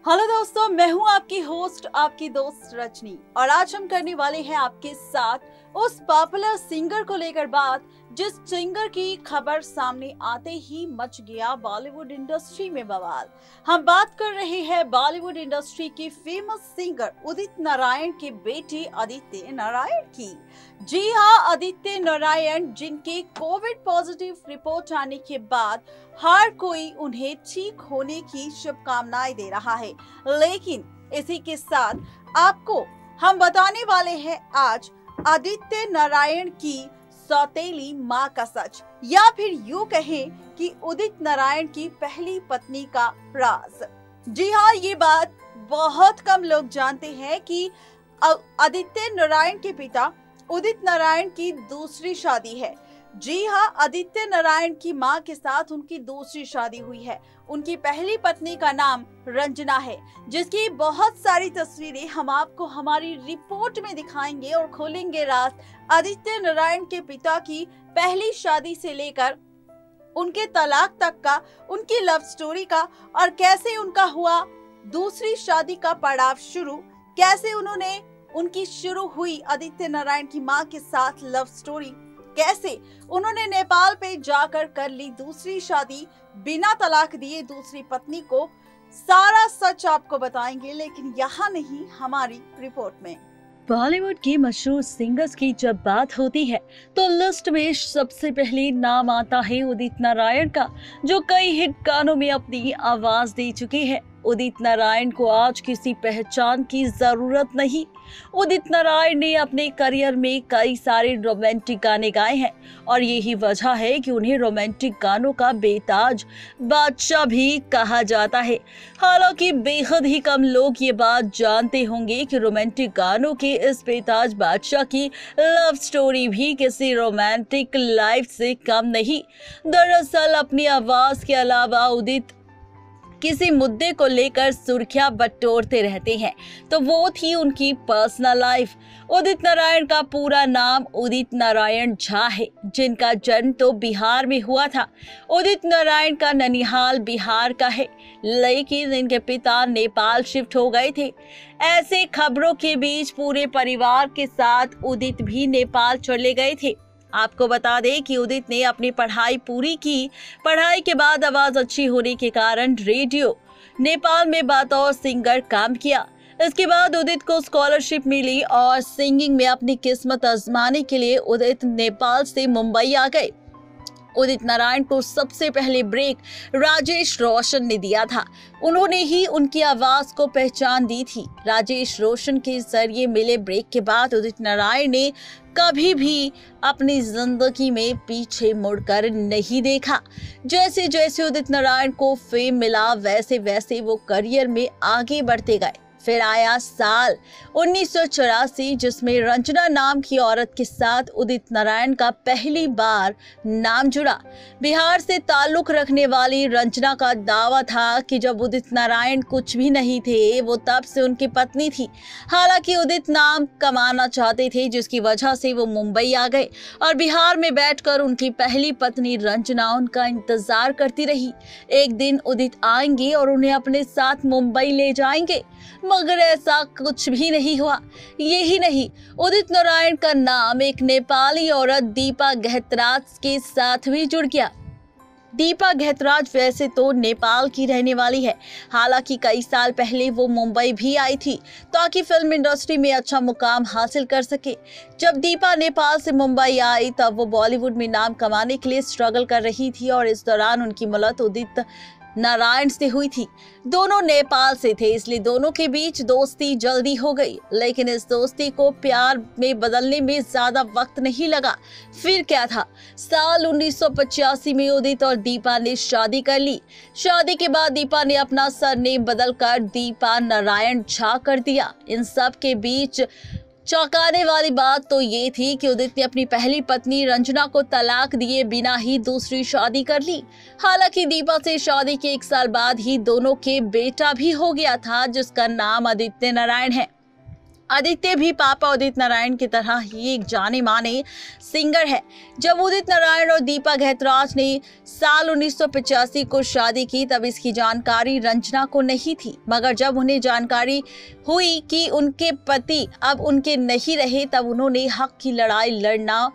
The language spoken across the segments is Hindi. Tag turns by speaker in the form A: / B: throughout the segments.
A: हेलो दोस्तों, मैं हूं आपकी होस्ट, आपकी दोस्त रजनी, और आज हम करने वाले हैं आपके साथ उस पॉपुलर सिंगर को लेकर बात जिस सिंगर की खबर सामने आते ही मच गया बॉलीवुड इंडस्ट्री में बवाल। हम बात कर रहे हैं बॉलीवुड इंडस्ट्री की फेमस सिंगर उदित नारायण के बेटे आदित्य नारायण की। जी हाँ, आदित्य नारायण, जिनके कोविड पॉजिटिव रिपोर्ट आने के बाद हर कोई उन्हें ठीक होने की शुभकामनाएं दे रहा है। लेकिन इसी के साथ आपको हम बताने वाले हैं आज आदित्य नारायण की सौतेली मां का सच, या फिर यूं कहें कि उदित नारायण की पहली पत्नी का राज। जी हाँ, ये बात बहुत कम लोग जानते हैं कि आदित्य नारायण के पिता उदित नारायण की दूसरी शादी है। जी हाँ, आदित्य नारायण की मां के साथ उनकी दूसरी शादी हुई है। उनकी पहली पत्नी का नाम रंजना है, जिसकी बहुत सारी तस्वीरें हम आपको हमारी रिपोर्ट में दिखाएंगे और खोलेंगे राज आदित्य नारायण के पिता की पहली शादी से लेकर उनके तलाक तक का, उनकी लव स्टोरी का, और कैसे उनका हुआ दूसरी शादी का पड़ाव शुरू, कैसे उनकी शुरू हुई आदित्य नारायण की मां के साथ लव स्टोरी, कैसे उन्होंने नेपाल पे जाकर कर ली दूसरी शादी बिना तलाक दिए दूसरी पत्नी को। सारा सच आपको बताएंगे, लेकिन यहाँ नहीं, हमारी रिपोर्ट में।
B: बॉलीवुड की मशहूर सिंगर्स की जब बात होती है तो लिस्ट में सबसे पहले नाम आता है उदित नारायण का, जो कई हिट गानों में अपनी आवाज दे चुके हैं। उदित नारायण को आज किसी पहचान की जरूरत नहीं। उदित नारायण ने अपने करियर में कई सारे रोमांटिक गाने गाए हैं और यही वजह है कि उन्हें रोमांटिक गानों का बेताज बादशाह भी कहा जाता है। हालांकि बेहद ही कम लोग ये बात जानते होंगे कि रोमांटिक गानों के इस बेताज बादशाह की लव स्टोरी भी किसी रोमांटिक लाइफ से कम नहीं। दरअसल अपनी आवाज के अलावा उदित किसी मुद्दे को लेकर सुर्खियां बटोरते रहते हैं, तो वो थी उनकी पर्सनल लाइफ। उदित नारायण का पूरा नाम उदित नारायण झा है, जिनका जन्म तो बिहार में हुआ था। उदित नारायण का ननिहाल बिहार का है, लेकिन इनके पिता नेपाल शिफ्ट हो गए थे। ऐसे खबरों के बीच पूरे परिवार के साथ उदित भी नेपाल चले गए थे। आपको बता दें कि उदित ने अपनी पढ़ाई पूरी की। पढ़ाई के बाद आवाज अच्छी होने के कारण रेडियो नेपाल में बतौर सिंगर काम किया। इसके बाद उदित को स्कॉलरशिप मिली और सिंगिंग में अपनी किस्मत आजमाने के लिए उदित नेपाल से मुंबई आ गए। उदित नारायण को सबसे पहले ब्रेक राजेश रोशन ने दिया था। उन्होंने ही उनकी आवाज को पहचान दी थी। राजेश रोशन के जरिए मिले ब्रेक के बाद उदित नारायण ने कभी भी अपनी जिंदगी में पीछे मुड़कर नहीं देखा। जैसे जैसे उदित नारायण को फेम मिला, वैसे वैसे वो करियर में आगे बढ़ते गए। फिर आया साल 1984, जिसमें रंजना नाम की औरत के साथ उदित नारायण का पहली बार नाम जुड़ा। बिहार से ताल्लुक रखने वाली रंजना का दावा था कि जब उदित नारायण कुछ भी नहीं थे, वो तब से उनकी पत्नी थी। हालांकि उदित नाम कमाना चाहते थे, जिसकी वजह से वो मुंबई आ गए और बिहार में बैठकर उनकी पहली पत्नी रंजना उनका इंतजार करती रही। एक दिन उदित आएंगे और उन्हें अपने साथ मुंबई ले जाएंगे, मगर ऐसा कुछ भी नहीं हुआ। यही नहीं, उदित नारायण का नाम एक नेपाली औरत दीपा गहतराज के साथ भी जुड़ गया। दीपा गहतराज वैसे तो नेपाल की रहने वाली है, हालांकि कई साल पहले वो मुंबई भी आई थी ताकि फिल्म इंडस्ट्री में अच्छा मुकाम हासिल कर सके। जब दीपा नेपाल से मुंबई आई, तब वो बॉलीवुड में नाम कमाने के लिए स्ट्रगल कर रही थी और इस दौरान उनकी मुलाकात उदित नारायण से हुई थी। दोनों नेपाल से थे, इसलिए दोनों के बीच दोस्ती जल्दी हो गई। लेकिन इस दोस्ती को प्यार में बदलने में ज्यादा वक्त नहीं लगा। फिर क्या था, साल 1985 में उदित और दीपा ने शादी कर ली। शादी के बाद दीपा ने अपना सरनेम बदलकर दीपा नारायण झा कर दिया। इन सब के बीच चौंकाने वाली बात तो ये थी कि उदित ने अपनी पहली पत्नी रंजना को तलाक दिए बिना ही दूसरी शादी कर ली। हालांकि दीपा से शादी के 1 साल बाद ही दोनों के बेटा भी हो गया था, जिसका नाम आदित्य नारायण है।
A: आदित्य भी पापा उदित नारायण की तरह ही एक जाने माने सिंगर है। जब उदित नारायण और दीपा गहतराज ने साल 1985 को शादी की तब इसकी जानकारी रंजना को नहीं थी, मगर जब उन्हें जानकारी हुई कि उनके पति अब उनके नहीं रहे तब उन्होंने हक की लड़ाई लड़ना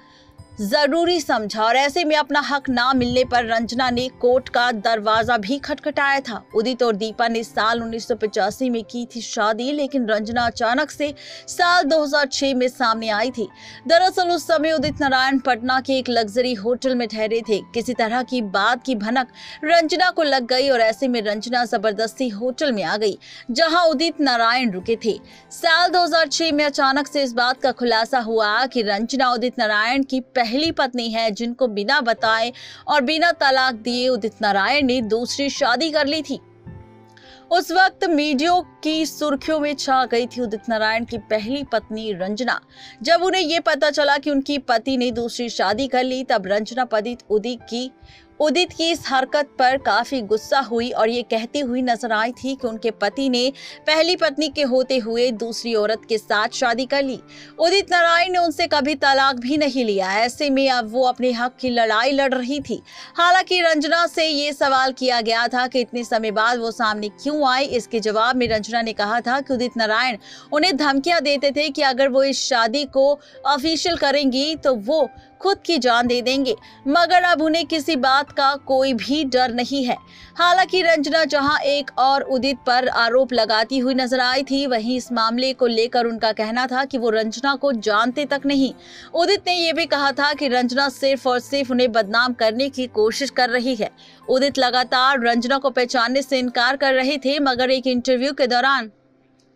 A: जरूरी समझा और ऐसे में अपना हक ना मिलने पर रंजना ने कोर्ट का दरवाजा भी खटखटाया था। उदित और दीपा ने साल 1985 में की थी शादी, लेकिन रंजना अचानक से साल 2006 में सामने आई थी। दरअसल उस समय उदित नारायण पटना के एक लग्जरी होटल में ठहरे थे। किसी तरह की बात की भनक रंजना को लग गई और ऐसे में रंजना जबरदस्ती होटल में आ गई जहाँ उदित नारायण रुके थे। साल 2006 में अचानक से इस बात का खुलासा हुआ कि रंजना उदित नारायण की पहली पत्नी है, जिनको बिना बताए और बिना तलाक दिए उदित नारायण ने दूसरी शादी कर ली थी। उस वक्त मीडिया की सुर्खियों में छा गई थी उदित नारायण की पहली पत्नी रंजना। जब उन्हें ये पता चला कि उनकी पति ने दूसरी शादी कर ली तब रंजना पति उदित की इस हरकत पर काफी गुस्सा हुई और ये कहती हुई नजर आई थी कि उनके पति ने पहली पत्नी के होते हुए दूसरी औरत के साथ शादी कर ली। उदित नारायण ने उनसे कभी तलाक भी नहीं लिया। ऐसे में अब वो अपने हक की लड़ाई लड़ रही थी। हालांकि रंजना से ये सवाल किया गया था कि इतने समय बाद वो सामने क्यों आई। इसके जवाब में रंजना ने कहा था कि उदित नारायण उन्हें धमकियां देते थे कि अगर वो इस शादी को ऑफिशियल करेंगी तो वो खुद की जान दे देंगे, मगर अब उन्हें किसी बात का कोई भी डर नहीं है। हालांकि रंजना जहां एक और उदित पर आरोप लगाती हुई नजर आई थी, वहीं इस मामले को लेकर उनका कहना था कि वो रंजना को जानते तक नहीं। उदित ने यह भी कहा था कि रंजना सिर्फ और सिर्फ उन्हें बदनाम करने की कोशिश कर रही है। उदित लगातार रंजना को पहचानने से इनकार कर रहे थे, मगर एक इंटरव्यू के दौरान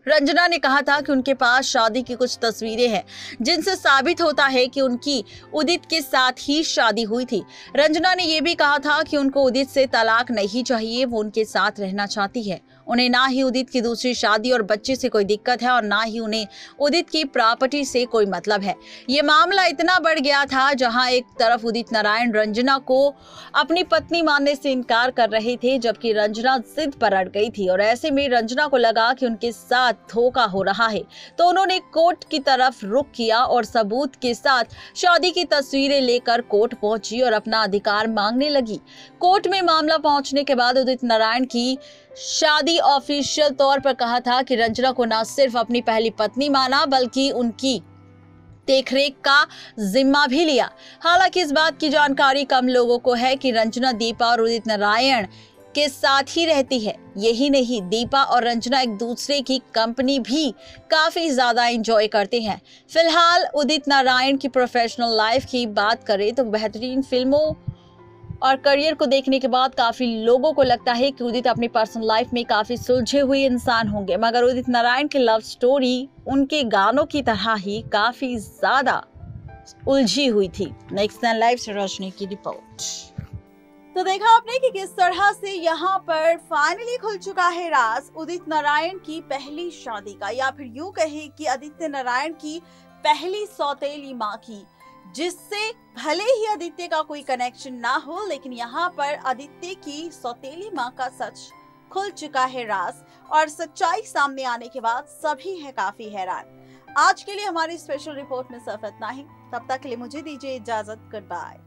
A: रंजना ने कहा था कि उनके पास शादी की कुछ तस्वीरें हैं जिनसे साबित होता है कि उनकी उदित के साथ ही शादी हुई थी। रंजना ने यह भी कहा था कि उनको उदित से तलाक नहीं चाहिए, वो उनके साथ रहना चाहती है। उन्हें ना ही उदित की दूसरी शादी और बच्चे से कोई दिक्कत है और ना ही उन्हें उदित की प्रॉपर्टी से कोई मतलब है। ये मामला इतना बढ़ गया था जहां एक तरफ उदित नारायण रंजना को अपनी पत्नी मानने से इनकार कर रहे थे, जबकि रंजना जिद पर अड़ गई थी और ऐसे में रंजना को लगा कि उनके साथ धोखा हो रहा है, तो उन्होंने कोर्ट की तरफ रुख किया और सबूत के साथ शादी की तस्वीरें लेकर कोर्ट पहुंची और अपना अधिकार मांगने लगी। कोर्ट में मामला पहुंचने के बाद उदित नारायण की शादी ऑफिशियल तौर पर कहा था कि रंजना को न सिर्फ अपनी पहली पत्नी माना बल्कि उनकी देखरेख का जिम्मा भी लिया। हालांकि इस बात की जानकारी कम लोगों को है कि रंजना दीपा और उदित नारायण के साथ ही रहती है। यही नहीं, दीपा और रंजना एक दूसरे की कंपनी भी काफी ज्यादा एंजॉय करते हैं। फिलहाल उदित नारायण की प्रोफेशनल लाइफ की बात करें तो बेहतरीन फिल्मों और करियर को देखने के बाद काफी लोगों को लगता है कि उदित अपनी पर्सनल लाइफ में काफी सुलझे हुए इंसान होंगे, मगर उदित नारायण की लव स्टोरी उनके गानों की तरह ही काफी ज्यादा उलझी हुई थी। नेक्स्ट लाइव से रोशनी की रिपोर्ट।
B: तो देखा आपने कि किस तरह से यहाँ पर फाइनली खुल चुका है राज उदित नारायण की पहली शादी का, या फिर यूं कहे कि आदित्य नारायण की पहली सौतेली माँ की, जिससे भले ही आदित्य का कोई कनेक्शन ना हो, लेकिन यहाँ पर आदित्य की सौतेली माँ का सच खुल चुका है राज, और सच्चाई सामने आने के बाद सभी हैं काफी हैरान। आज के लिए हमारी स्पेशल रिपोर्ट में सिर्फ इतना ही। तब तक के लिए मुझे दीजिए इजाजत। Good bye.